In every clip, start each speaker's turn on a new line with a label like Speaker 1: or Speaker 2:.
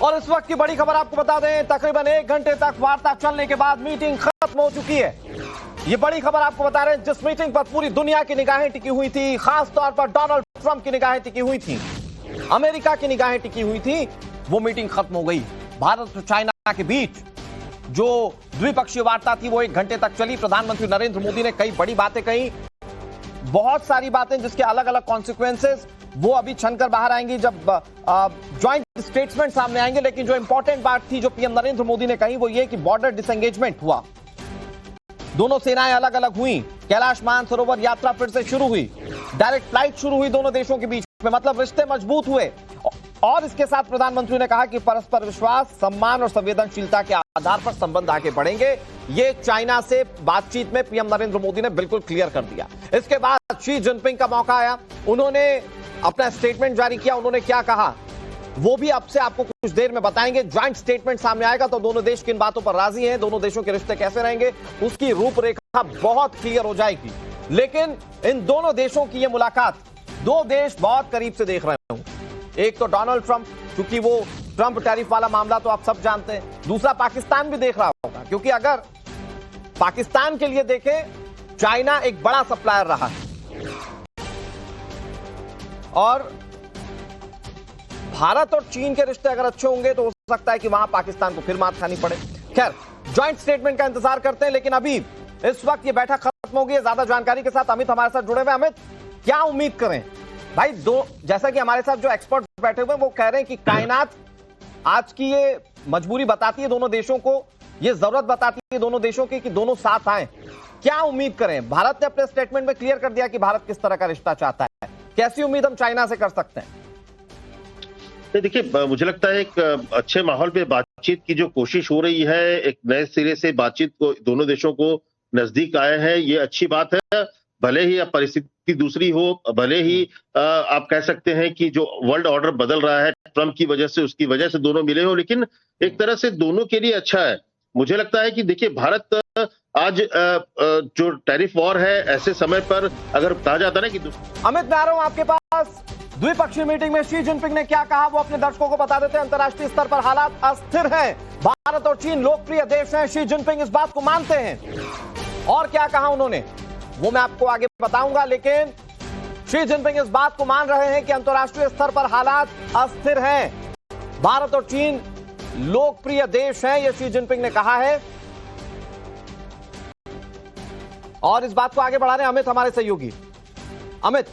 Speaker 1: और इस वक्त की बड़ी खबर आपको बता दें, तकरीबन 1 घंटे तक वार्ता चलने के बाद मीटिंग खत्म हो चुकी है। ये बड़ी खबर आपको बता रहे हैं, जिस मीटिंग पर पूरी दुनिया की निगाहें टिकी हुई थी, खास तौर पर डोनाल्ड ट्रंप की निगाहें टिकी हुई थी, अमेरिका की निगाहें टिकी हुई थी, वो मीटिंग खत्म हो गई। भारत और चाइना के बीच जो द्विपक्षीय वार्ता थी वो 1 घंटे तक चली। प्रधानमंत्री नरेंद्र मोदी ने कई बड़ी बातें कही, बहुत सारी बातें जिसके अलग अलग कॉन्सिक्वेंसेस वो अभी छनकर बाहर आएंगी जब ज्वाइंट स्टेटमेंट सामने आएंगे। लेकिन जो इंपॉर्टेंट बात थी जो पीएम नरेंद्र मोदी ने कही वो ये कि बॉर्डर डिसएंगेजमेंट हुआ, दोनों सेनाएं अलग अलग हुई, कैलाश मानसरोवर यात्रा फिर से शुरू हुई, डायरेक्ट फ्लाइट शुरू हुई दोनों देशों के बीच में, मतलब रिश्ते मजबूत हुए। और इसके साथ प्रधानमंत्री ने कहा कि परस्पर विश्वास, सम्मान और संवेदनशीलता के आधार पर संबंध आगे बढ़ेंगे। ये चाइना से बातचीत में पीएम नरेंद्र मोदी ने बिल्कुल क्लियर कर दिया। इसके बाद शी जिनपिंग का मौका आया, उन्होंने अपना स्टेटमेंट जारी किया। उन्होंने क्या कहा वो भी अब से आपको कुछ देर में बताएंगे। ज्वाइंट स्टेटमेंट सामने आएगा तो दोनों देश किन बातों पर राजी हैं, दोनों देशों के रिश्ते कैसे रहेंगे, उसकी रूपरेखा बहुत क्लियर हो जाएगी। लेकिन इन दोनों देशों की ये मुलाकात दो देश बहुत करीब से देख रहे होंगे। एक तो डोनाल्ड ट्रंप, क्योंकि वो ट्रंप टैरिफ वाला मामला तो आप सब जानते हैं। दूसरा पाकिस्तान भी देख रहा होगा, क्योंकि अगर पाकिस्तान के लिए देखें, चाइना एक बड़ा सप्लायर रहा है और भारत और चीन के रिश्ते अगर अच्छे होंगे तो हो सकता है कि वहां पाकिस्तान को फिर मात खानी पड़े। खैर, ज्वाइंट स्टेटमेंट का इंतजार करते हैं। लेकिन अभी इस वक्त ये बैठक खत्म हो गई है। ज्यादा जानकारी के साथ अमित हमारे साथ जुड़े हुए। अमित, क्या उम्मीद करें भाई? जैसा कि हमारे साथ जो एक्सपर्ट बैठे हुए हैं वो कह रहे हैं कि कायनात आज की ये मजबूरी बताती है दोनों देशों को, ये जरूरत बताती है दोनों देशों की कि दोनों साथ आए। क्या उम्मीद करें? भारत ने अपने स्टेटमेंट में क्लियर कर दिया कि भारत किस तरह का रिश्ता चाहता है। कैसी उम्मीद हम चाइना से कर सकते हैं?
Speaker 2: देखिए, मुझे लगता है एक अच्छे माहौल पे बातचीत की जो कोशिश हो रही है, एक नए सिरे से बातचीत को दोनों देशों को नजदीक आए हैं, ये अच्छी बात है। भले ही अब परिस्थिति दूसरी हो, भले ही आप कह सकते हैं कि जो वर्ल्ड ऑर्डर बदल रहा है ट्रंप की वजह से, उसकी वजह से दोनों मिले हो, लेकिन एक तरह से दोनों के लिए अच्छा है। मुझे लगता है कि देखिए, भारत आज जो टैरिफ वॉर है, ऐसे समय पर अगर कहा जाता है ना कि
Speaker 1: अमित, मैं आ रहा हूं आपके पास। द्विपक्षीय मीटिंग में शी जिनपिंग ने क्या कहा वो अपने दर्शकों को बता देते हैं। अंतर्राष्ट्रीय स्तर पर हालात अस्थिर हैं, भारत और चीन लोकप्रिय देश हैं, शी जिनपिंग इस बात को मानते हैं। और क्या कहा उन्होंने वो मैं आपको आगे बताऊंगा। लेकिन शी जिनपिंग इस बात को मान रहे हैं कि अंतर्राष्ट्रीय स्तर पर हालात अस्थिर हैं, भारत और चीन लोकप्रिय देश हैं, यह शी जिनपिंग ने कहा है। और इस बात को आगे बढ़ा रहे हैं अमित, हमारे सहयोगी अमित।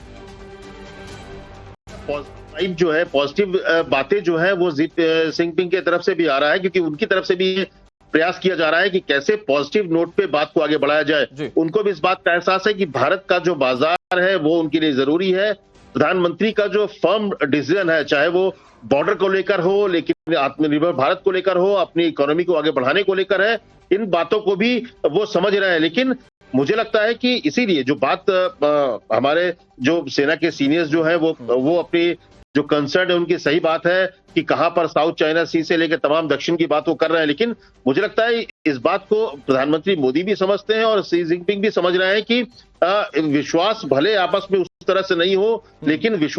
Speaker 2: जो है पॉजिटिव बातें जो है वो जिनपिंग की तरफ से भी आ रहा है, क्योंकि उनकी तरफ से भी प्रयास किया जा रहा है कि कैसे पॉजिटिव नोट पे बात को आगे बढ़ाया जाए। उनको भी इस बात का एहसास है कि भारत का जो बाजार है वो उनके लिए जरूरी है। प्रधानमंत्री का जो फर्म डिसीजन है, चाहे वो बॉर्डर को लेकर हो, लेकिन आत्मनिर्भर भारत को लेकर हो, अपनी इकोनॉमी को आगे बढ़ाने को लेकर है, इन बातों को भी वो समझ रहे हैं। लेकिन मुझे लगता है कि इसीलिए जो बात हमारे जो सेना के सीनियर्स जो है वो अपनी जो कंसर्न है उनकी सही बात है कि कहां पर साउथ चाइना सी से लेकर तमाम दक्षिण की बात वो कर रहे हैं। लेकिन मुझे लगता है इस बात को प्रधानमंत्री मोदी भी समझते हैं और शी जिनपिंग भी समझ रहे हैं कि विश्वास भले आपस में उस तरह से नहीं हो, लेकिन विश्वास